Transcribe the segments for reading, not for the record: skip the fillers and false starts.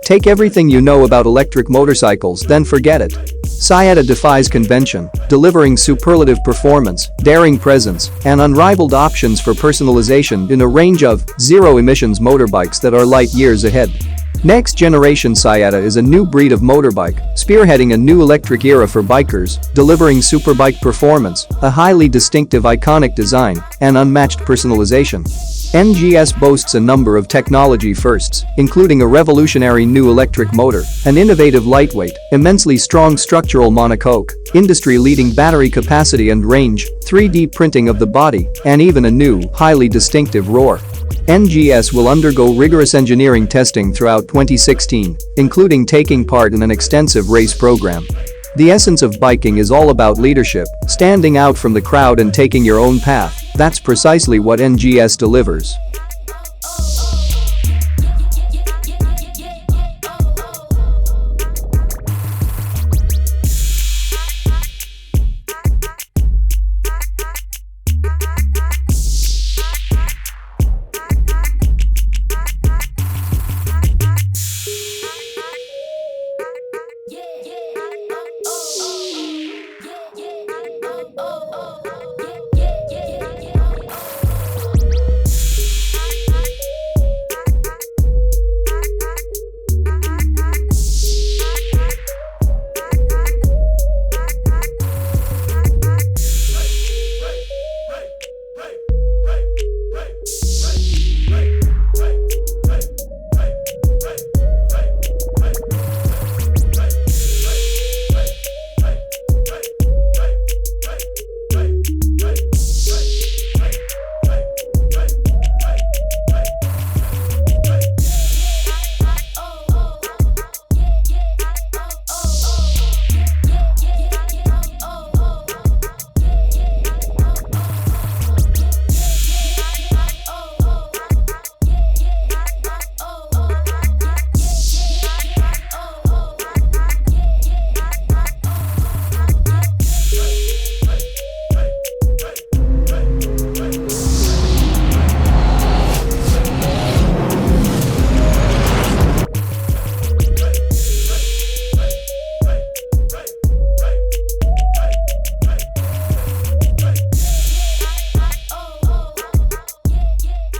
Take everything you know about electric motorcycles, then forget it. Saietta defies convention, delivering superlative performance, daring presence, and unrivaled options for personalization in a range of zero-emissions motorbikes that are light years ahead. Next generation Saietta is a new breed of motorbike, spearheading a new electric era for bikers, delivering superbike performance, a highly distinctive iconic design, and unmatched personalization. NGS boasts a number of technology firsts, including a revolutionary new electric motor, an innovative lightweight, immensely strong structural monocoque, industry-leading battery capacity and range, 3D printing of the body, and even a new, highly distinctive roar. NGS will undergo rigorous engineering testing throughout 2016, including taking part in an extensive race program. The essence of biking is all about leadership, standing out from the crowd and taking your own path. That's precisely what NGS delivers.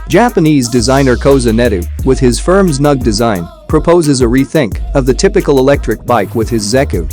Japanese designer Koza Neto, with his firm's Nug design, proposes a rethink of the typical electric bike with his Zecoo.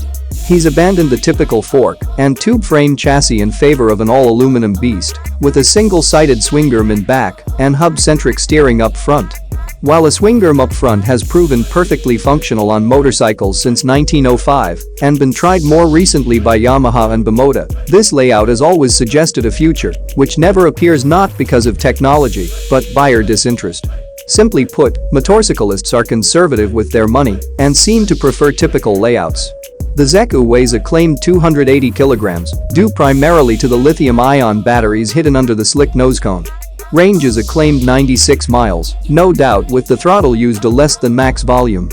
He's abandoned the typical fork and tube frame chassis in favor of an all-aluminum beast with a single-sided swingarm in back and hub-centric steering up front. While a swingarm up front has proven perfectly functional on motorcycles since 1905 and been tried more recently by Yamaha and Bimota, this layout has always suggested a future which never appears, not because of technology but buyer disinterest. Simply put, motorcyclists are conservative with their money and seem to prefer typical layouts. The Zecoo weighs a claimed 280 kilograms, due primarily to the lithium-ion batteries hidden under the slick nose cone. Range is a claimed 96 miles, no doubt with the throttle used a less than max volume.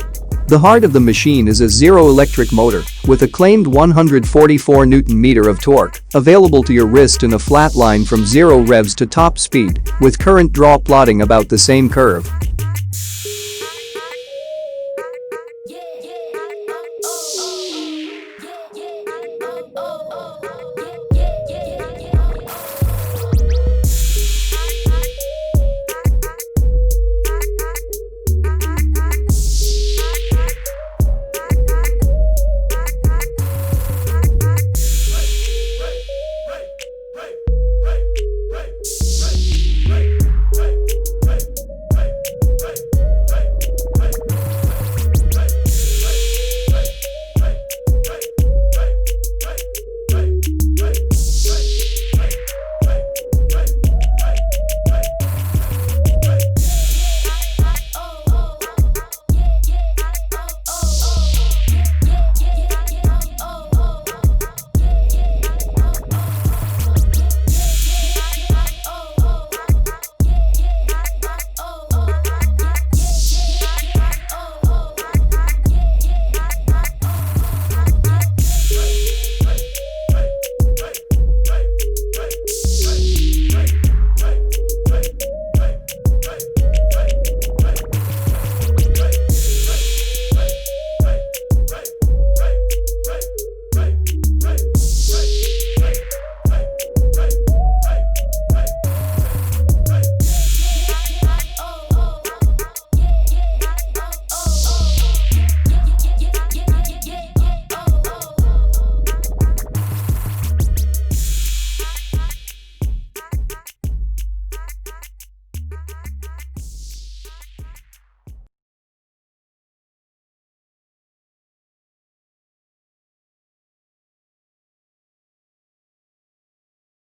The heart of the machine is a zero-electric motor with a claimed 144 Nm of torque, available to your wrist in a flat line from 0 revs to top speed, with current draw plotting about the same curve.